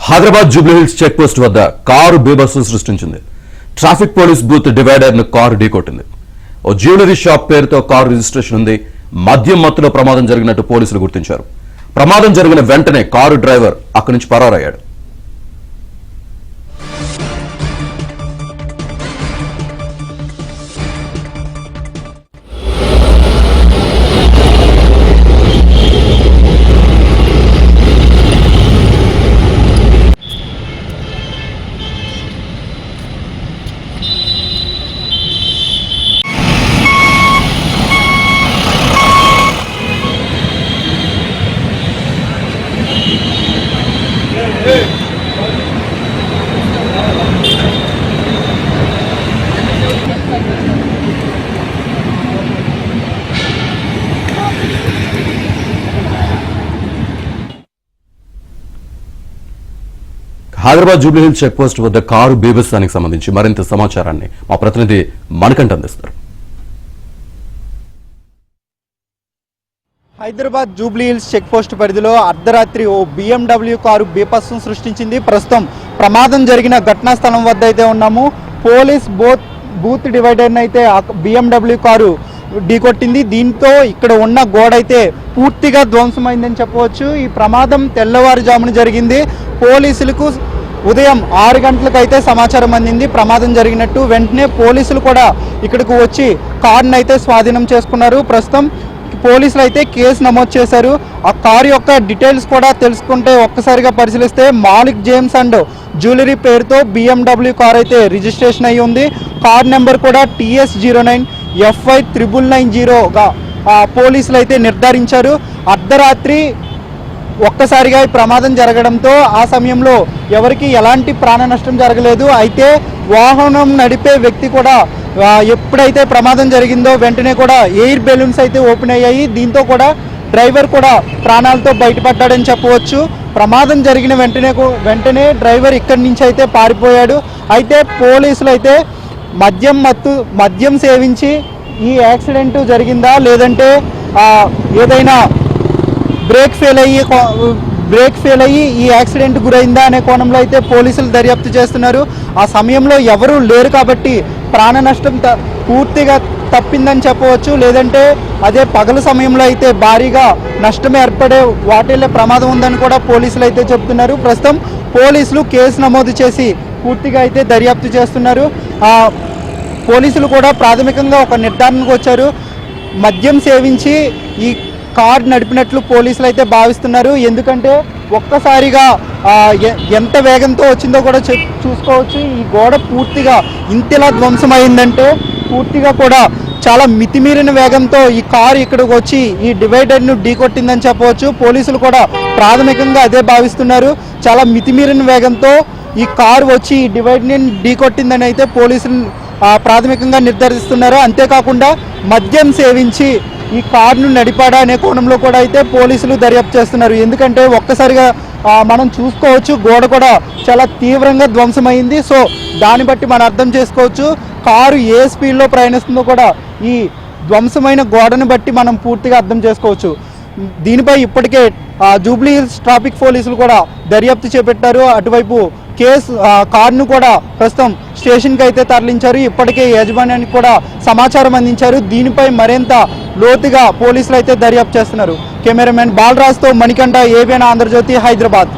Hyderabad Jubilee Hills check post వద్ద car బీభత్సం సృష్టించింది. ట్రాఫిక్ పోలీస్ బూత్ డివైడర్ ను కారు ఢీకొట్టింది. ఓ జ్యువెలరీ షాప్ పేరుతో కారు రిజిస్ట్రేషన్ ఉంది. మద్యం మత్తులో ప్రమాదం జరిగినట్టు పోలీసులు గుర్తించారు. ప్రమాదం జరిగిన వెంటనే కారు డ్రైవర్ అక్కడి నుంచి పరారయ్యాడు. హైదరాబాద్ జూబ్లీహిల్స్ చెక్ పోస్ట్ వద్ద కారు బీభత్సానికి సంబంధించి మరింత సమాచారాన్ని మా ప్రతినిధి మణికంఠ అందిస్తారు. హైదరాబాద్ జూబ్లీహిల్స్ చెక్ పోస్ట్ పరిధిలో అర్ధరాత్రి ఓ BMW కారు బీభత్సం సృష్టించింది. ప్రస్తుతం ప్రమాదం జరిగిన ఘటనా స్థలం వద్ద అయితే ఉన్నాము. పోలీస్ బూత్ డివైడర్ని అయితే BMW కారు ఢీకొట్టింది. దీంతో ఇక్కడ ఉన్న గోడ అయితే పూర్తిగా ధ్వంసమైందని చెప్పవచ్చు. ఈ ప్రమాదం తెల్లవారుజామున జరిగింది. పోలీసులకు ఉదయం 6 గంటలకు అయితే సమాచారం అందింది ప్రమాదం జరిగినట్టు. వెంటనే పోలీసులు కూడా ఇక్కడికి వచ్చి కారును అయితే స్వాధీనం చేసుకున్నారు. ప్రస్తుతం పోలీసులు అయితే కేసు నమోదు చేశారు. ఆ కారు యొక్క డీటెయిల్స్ కూడా తెలుసుకుంటే ఒక్కసారిగా పరిశీలిస్తే మాలిక్ జేమ్స్ అండ్ జ్యువెలరీ పేరుతో BMW కార్ అయితే రిజిస్ట్రేషన్ అయ్యి ఉంది. కార్ నెంబర్ కూడా TS09 FY 9990గా పోలీసులు అయితే నిర్ధారించారు. అర్ధరాత్రి ఒక్కసారిగా ఈ ప్రమాదం జరగడంతో ఆ సమయంలో ఎవరికి ఎలాంటి ప్రాణ నష్టం జరగలేదు. అయితే వాహనం నడిపే వ్యక్తి కూడా ఎప్పుడైతే ప్రమాదం జరిగిందో వెంటనే కూడా ఎయిర్ బెలూన్స్ అయితే ఓపెన్ అయ్యాయి. దీంతో కూడా డ్రైవర్ కూడా ప్రాణాలతో బయటపడ్డాడని చెప్పవచ్చు. ప్రమాదం జరిగిన వెంటనే డ్రైవర్ ఇక్కడి నుంచి అయితే పారిపోయాడు. అయితే పోలీసులు అయితే మద్యం సేవించి ఈ యాక్సిడెంట్ జరిగిందా లేదంటే ఏదైనా బ్రేక్ ఫెయిల్ అయ్యి ఈ యాక్సిడెంట్ గురైందా అనే కోణంలో అయితే పోలీసులు దర్యాప్తు చేస్తున్నారు. ఆ సమయంలో ఎవరూ లేరు కాబట్టి ప్రాణ నష్టం పూర్తిగా తప్పిందని చెప్పవచ్చు. లేదంటే అదే పగల సమయంలో అయితే భారీగా నష్టం ఏర్పడే వాటిల్లే ప్రమాదం ఉందని కూడా పోలీసులు అయితే చెప్తున్నారు. ప్రస్తుతం పోలీసులు కేసు నమోదు చేసి పూర్తిగా అయితే దర్యాప్తు చేస్తున్నారు. పోలీసులు కూడా ప్రాథమికంగా ఒక నిర్ధారణకు వచ్చారు. మద్యం సేవించి ఈ కార్ నడిపినట్లు పోలీసులు అయితే భావిస్తున్నారు. ఎందుకంటే ఒక్కసారిగా ఎంత వేగంతో వచ్చిందో కూడా చూసుకోవచ్చు. ఈ గోడ పూర్తిగా ఇంతలా ధ్వంసమైందంటే పూర్తిగా కూడా చాలా మితిమీరిన వేగంతో ఈ కారు ఇక్కడికి వచ్చి ఈ డివైడర్ను ఢీకొట్టిందని చెప్పవచ్చు. పోలీసులు కూడా ప్రాథమికంగా అదే భావిస్తున్నారు. చాలా మితిమీరిన వేగంతో ఈ కారు వచ్చి ఈ డివైడర్ని ఢీకొట్టిందని అయితే పోలీసులు ప్రాథమికంగా నిర్ధారిస్తున్నారు. అంతేకాకుండా మద్యం సేవించి ఈ కారును నడిపాడా అనే కోణంలో కూడా అయితే పోలీసులు దర్యాప్తు చేస్తున్నారు. ఎందుకంటే ఒక్కసారిగా మనం చూసుకోవచ్చు గోడ కూడా చాలా తీవ్రంగా ధ్వంసమైంది. సో దాన్ని బట్టి మనం అర్థం చేసుకోవచ్చు కారు ఏ స్పీడ్లో ప్రయాణిస్తుందో కూడా ఈ ధ్వంసమైన గోడను బట్టి మనం పూర్తిగా అర్థం చేసుకోవచ్చు. దీనిపై ఇప్పటికే జూబ్లీహిల్స్ ట్రాఫిక్ పోలీసులు కూడా దర్యాప్తు చేపట్టారు. అటువైపు కారును కూడా ప్రస్తుతం స్టేషన్కి అయితే తరలించారు. ఇప్పటికే యాజమాన్యానికి కూడా సమాచారం అందించారు. దీనిపై మరింత లోతుగా పోలీసులు అయితే దర్యాప్తు చేస్తున్నారు. Cameraman బాలరాజ్తో Manikanta, ABN Andhra Jyothi, Hyderabad.